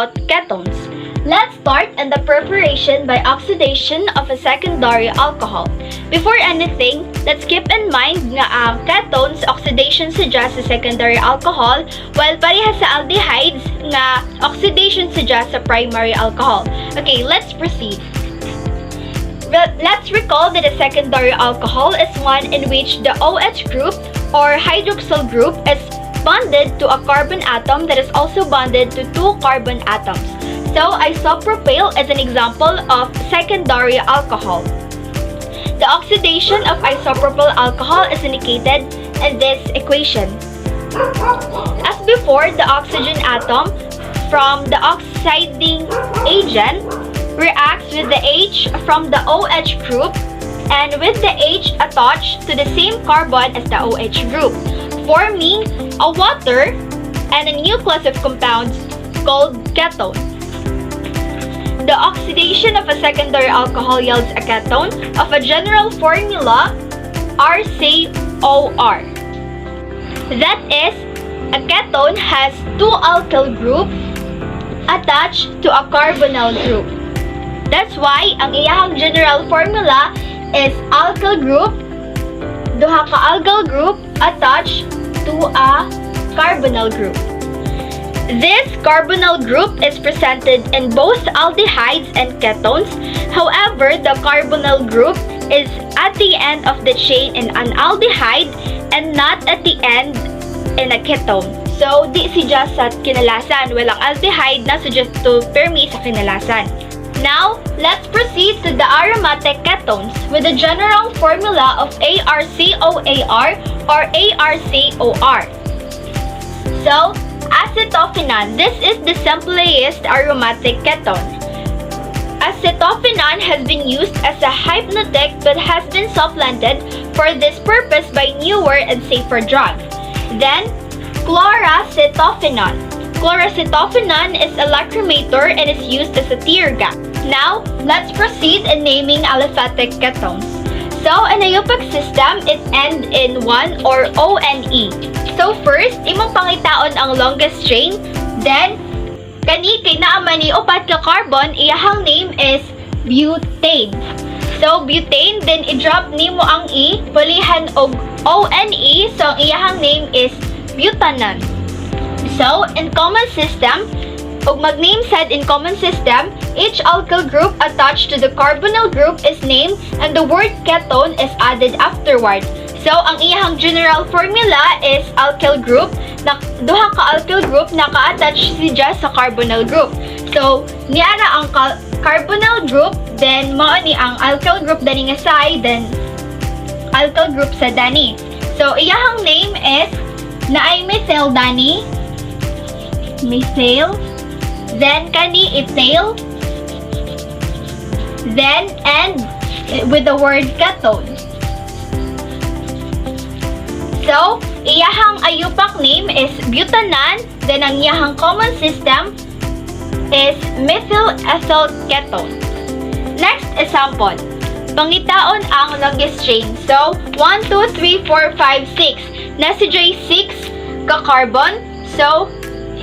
about ketones. Let's start in the preparation by oxidation of a secondary alcohol. Before anything, let's keep in mind nga ang ketones oxidation sadya sa secondary alcohol while pareha sa aldehydes nga oxidation sadya sa primary alcohol. Okay, let's proceed. Let's recall that a secondary alcohol is one in which the OH group or hydroxyl group is bonded to a carbon atom that is also bonded to two carbon atoms. So, isopropyl is an example of secondary alcohol. The oxidation of isopropyl alcohol is indicated in this equation. As before, the oxygen atom from the oxidizing agent reacts with the H from the OH group and with the H attached to the same carbon as the OH group, forming a water and a new class of compounds called ketone. The oxidation of a secondary alcohol yields a ketone of a general formula RCOR. That is, a ketone has two alkyl groups attached to a carbonyl group. That's why ang iyahang general formula is alkyl group, duha ka alkyl group attached to a carbonyl group. This carbonyl group is presented in both aldehydes and ketones. However, the carbonyl group is at the end of the chain in an aldehyde and not at the end in a ketone. So, di siya sa kinalasan. Walang aldehyde na suggest to permi sa kinalasan. Now, let's proceed to the aromatic ketones with the general formula of ARCOAR or ARCOR. So, acetophenon. This is the simplest aromatic ketone. Acetophenon has been used as a hypnotic but has been supplanted for this purpose by newer and safer drugs. Then, chloracetophenon. Chloracetophenon is a lacrimator and is used as a tear gas. Now, let's proceed in naming aliphatic ketones. So, in a Yupac system, it ends in 1 or ONE. So, first, imong pangitaon ang longest chain. Then, kay naaman ni upat ka carbon, iyahang name is butane. So, butane, then i-drop nimo ang E, pulihan og ONE, so ang iyahang name is butanon. So, in common system, ug mag-name said in common system, each alkyl group attached to the carbonyl group is named and the word ketone is added afterward. So, ang iyahang general formula is alkyl group. Duha ka alkyl group naka-attach siya sa carbonyl group. So, niara ang carbonyl group, then mao ni ang alkyl group dani nga side, then alkyl group sa dani. So, iyahang name is naay methyl dani, methyl, then kani ethyl, then end with the word ketone. So, iyahang ayupak name is butanon, then ang iyahang common system is methyl ethyl ketone. Next example, pangitaon ang longest chain. So, 1, 2, 3, 4, 5, 6. Nasa J 6 ka carbon. So,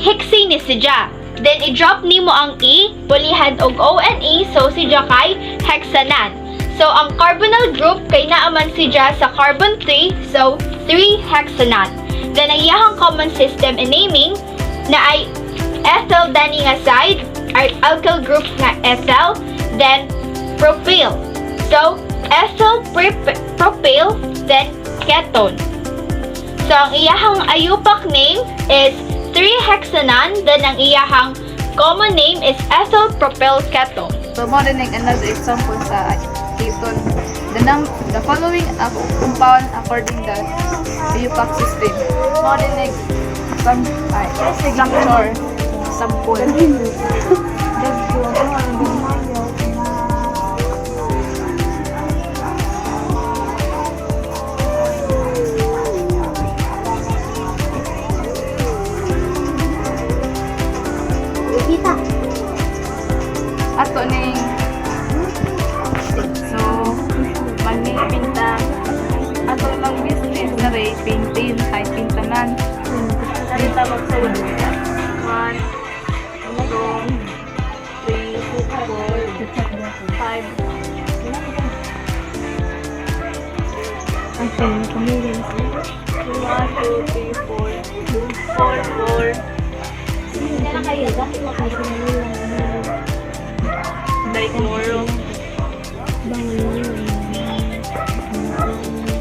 hexane is siya. Then, i-drop nimo ang E, pulihan og ONE, so siya kay hexanan. So, ang carbonyl group kay naaman siya sa carbon 3, so 3-hexanon. Then, ang iyahang common system in naming na ay ethyl dani nga side, alkyl group nga ethyl, then propyl. So, ethyl propyl, then ketone. So, ang iyahang ayupak name is 3-hexanon, then ang iyahang common name is ethyl propyl ketone. So, mo rin another example sa ketone. The following compound according to the Yupac system. Mo rin structure sample. Ato ning so magpinta ato lang business na ray painting ay pintanan pinta mo sa 1 2 5. Okay, pamilya. 1, 2, 3, 4. 4. Hindi na kayo. Bakit makasya na nila? Dichloro. Bawal yun.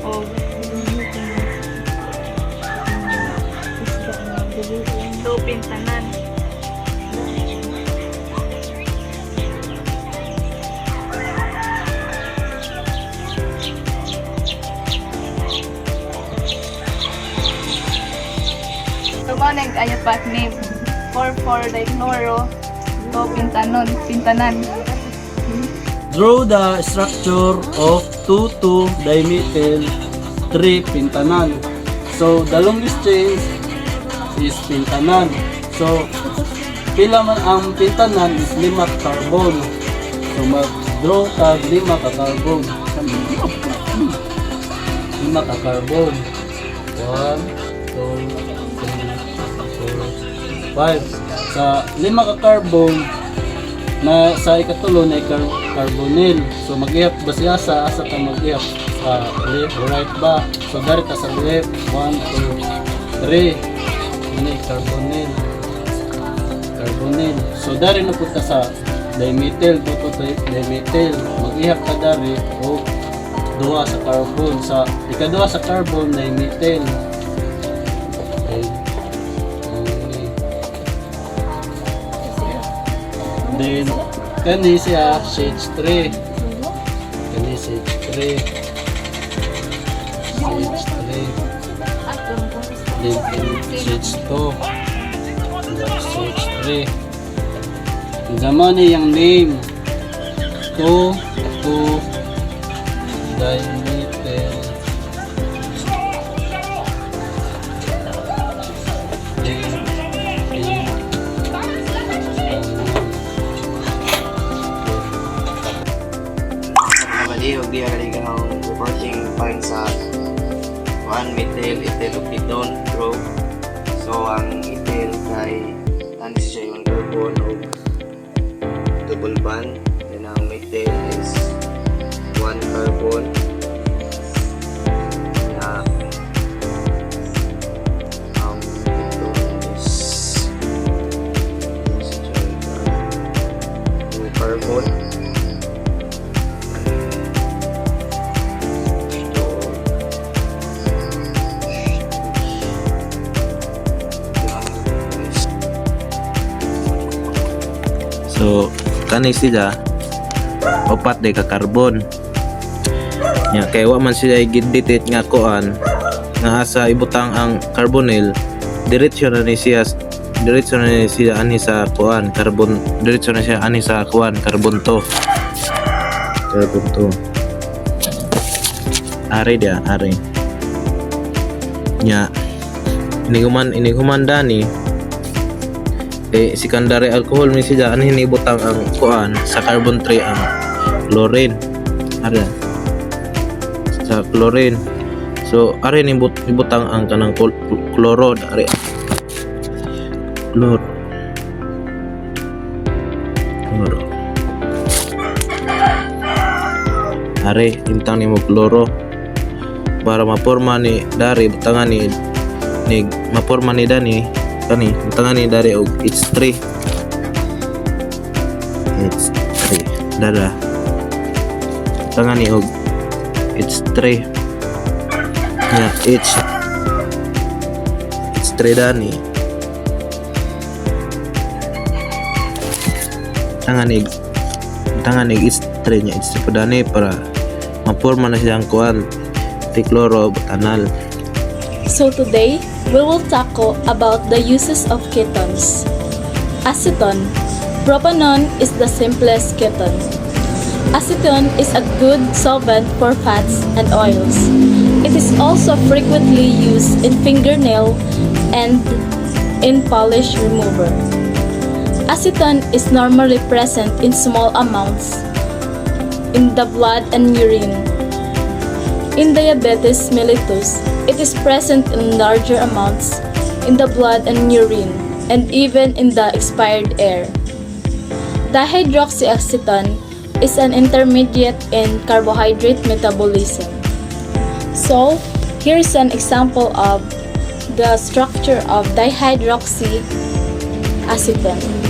O. So, pintanan. Tumanig ayo pat name. 4 dichloro. So, pintanan. Draw the structure of 2,2-dimethyl 3-pentanal. So, the longest chain is pentanal. So, pila man ang pentanal is 5 carbon. So, mag-draw tag 5 ka carbon. 5 ka carbon. 1, 2, 3, 4, 5. Sa 5 ka carbon, na sa ikatulo na carbonyl. So mag-ihap ba siya sa asa ka mag-ihap sa left or right ba? So dari ta sa left, 1, 2, 3. Ini carbonyl. So dari na punta sa dimethyl, dimethyl. Mag-ihap ka dari o duha sa carbon. Sa ikaduha sa carbon, dimethyl. Okay. Then, kani siya CH3. Kani CH3. Then, CH2. CH3. Zaman ni yang name. 2,2-dimethyl. Huwag di agad ang reporting point sa 1-methyl ethyl ketone group. So ang ethyl kay ano siya yung carbon o double bond, then ang methyl is 1 carbon na ketone is 2 carbon. So, kani sila opat day ka carbon. Nya kay wa man sila giditit nga kuan nga asa ibutang ang carbonyl, diretso na ni siya ani sa kuan carbon, diretso na siya ani sa kuan carbon 2. Ari. Nya iniguman dani secondary alcohol mi siya ani hinibutang ang kuan sa carbon 3 ang chlorine. Ara sa chlorine. So ari ibutang ang kanang chloro ari. Chloro. Ari intang nimo chloro para maporma ni dari butangan ni maporma ni dani kani butangan ni dari og H3 dada butangan ni og H3 nya H3 dani tangan ni H3 nya H3 dani para maporma na siyang kuan tiklorobutanal. So today, we will tackle about the uses of ketones. Acetone. Propanone is the simplest ketone. Acetone is a good solvent for fats and oils. It is also frequently used in fingernail and in polish remover. Acetone is normally present in small amounts in the blood and urine. In diabetes mellitus, it is present in larger amounts in the blood and urine, and even in the expired air. Dihydroxyacetone is an intermediate in carbohydrate metabolism. So, here's an example of the structure of dihydroxyacetone.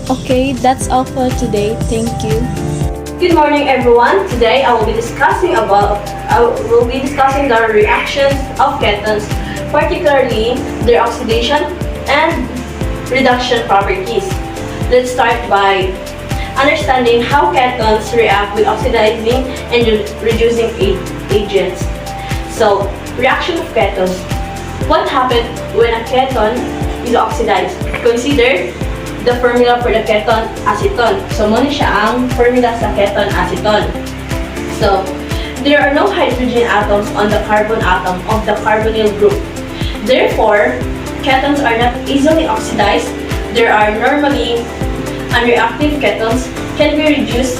Okay, that's all for today. Thank you. Good morning, everyone. Today I will be discussing the reactions of ketones, particularly their oxidation and reduction properties. Let's start by understanding how ketones react with oxidizing and reducing agents. So, reaction of ketones. What happens when a ketone is oxidized? Consider the formula for the keton acetone. So, muna siya ang formula sa keton acetone. So, there are no hydrogen atoms on the carbon atom of the carbonyl group. Therefore, ketones are not easily oxidized. There are normally unreactive ketones can be reduced,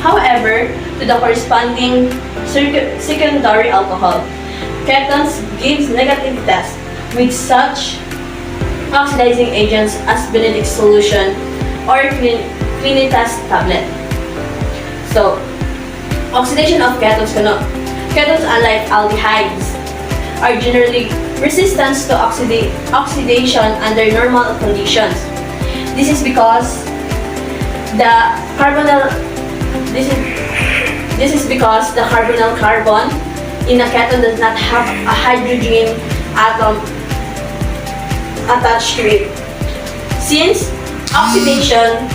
however, to the corresponding secondary alcohol. Ketones gives negative test with such oxidizing agents as Benedict solution or Clinitas tablet. So, oxidation of ketones Ketones, unlike aldehydes, are generally resistant to oxidation under normal conditions. This is because the carbonyl carbon in a keton does not have a hydrogen atom attached to it. Since oxidation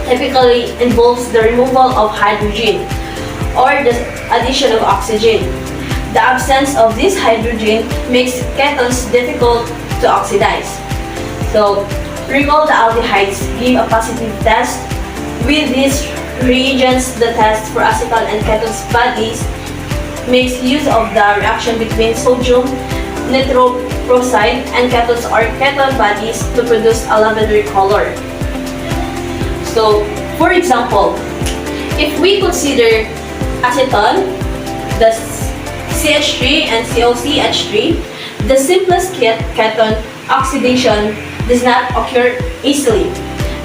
typically involves the removal of hydrogen or the addition of oxygen, the absence of this hydrogen makes ketones difficult to oxidize. So, recall the aldehydes give a positive test. With these reagents, the test for acetal and ketones bodies makes use of the reaction between sodium nitroprusside and ketones or keton bodies to produce a lavender color. So, for example, if we consider acetone, the CH3 and COCH3, the simplest keton oxidation does not occur easily.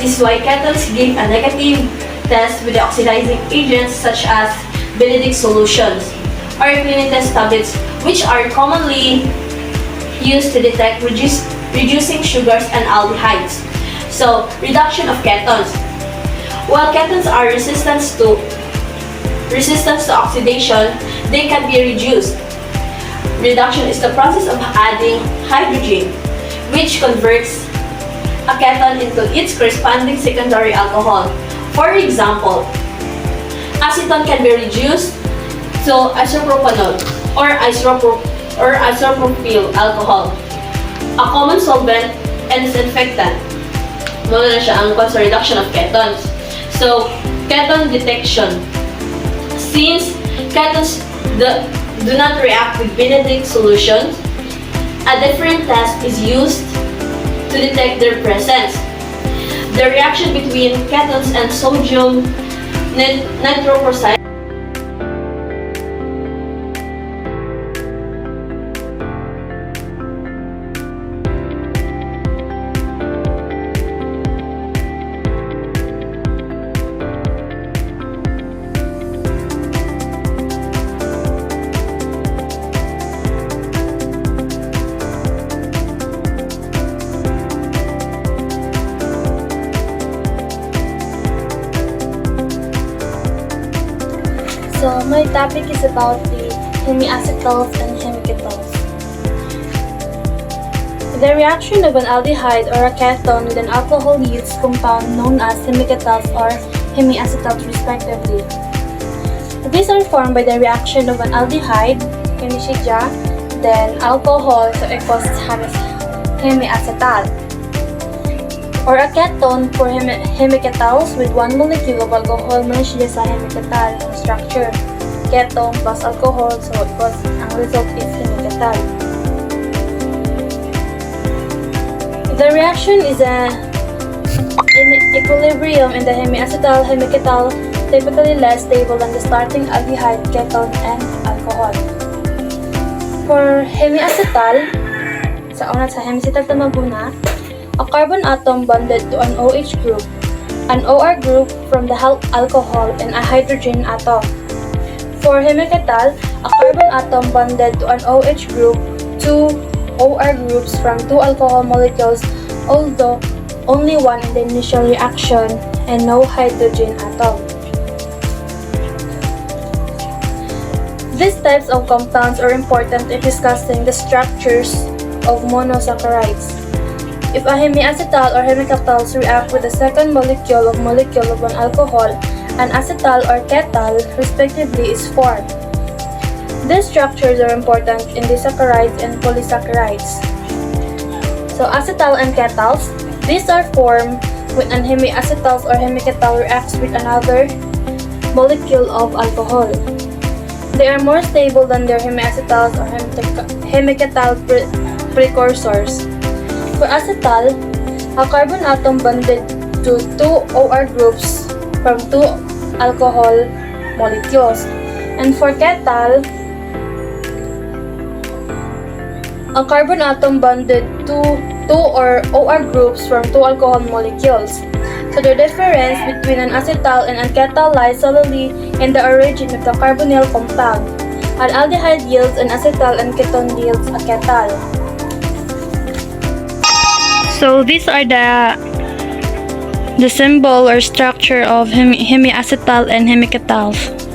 This is why ketones give a negative test with the oxidizing agents such as Benedict solutions or Clinitas tablets, which are commonly used to detect reducing sugars and aldehydes. So, reduction of ketones. While ketones are resistant to oxidation, they can be reduced. Reduction is the process of adding hydrogen, which converts a keton into its corresponding secondary alcohol. For example, acetone can be reduced to isopropanol or isopropyl alcohol, a common solvent and disinfectant. Muna na siya ang sa reduction of ketones. So, keton detection. Since ketones do not react with Benedict solutions, a different test is used to detect their presence. The reaction between ketones and sodium nitroprusside So, my topic is about the hemiacetals and hemiketones. The reaction of an aldehyde or a ketone with an alcohol yields compound known as hemiketals or hemiacetals respectively. These are formed by the reaction of an aldehyde, hemishidya, then alcohol, so equals hemiacetal. Or a ketone for hemiketals with one molecule of alcohol merged sa hemiketal structure. Ketone plus alcohol, so equals, ang result is hemiketal. The reaction is in equilibrium in the hemiacetal hemiketal, typically less stable than the starting aldehyde, ketone, and alcohol. For hemiacetal, sa hemiacetal na mabuna, a carbon atom bonded to an OH group, an OR group from the alcohol, and a hydrogen atom. For hemiketal, a carbon atom bonded to an OH group, two OR groups from two alcohol molecules, although only one in the initial reaction, and no hydrogen atom. These types of compounds are important in discussing the structures of monosaccharides. If a hemiacetal or hemiketals react with the second molecule of an alcohol, an acetal or ketal respectively is formed. These structures are important in disaccharides and polysaccharides. So acetal and ketals, these are formed when an hemiacetal or hemiketal reacts with another molecule of alcohol. They are more stable than their hemiacetals or hemiketal precursors. For acetal, a carbon atom bonded to two OR groups from two alcohol molecules. And for ketal, a carbon atom bonded to two OR groups from two alcohol molecules. So the difference between an acetal and a ketal lies solely in the origin of the carbonyl compound. An aldehyde yields an acetal and ketone yields a ketal. So these are the symbol or structure of hemiacetal and hemiketals.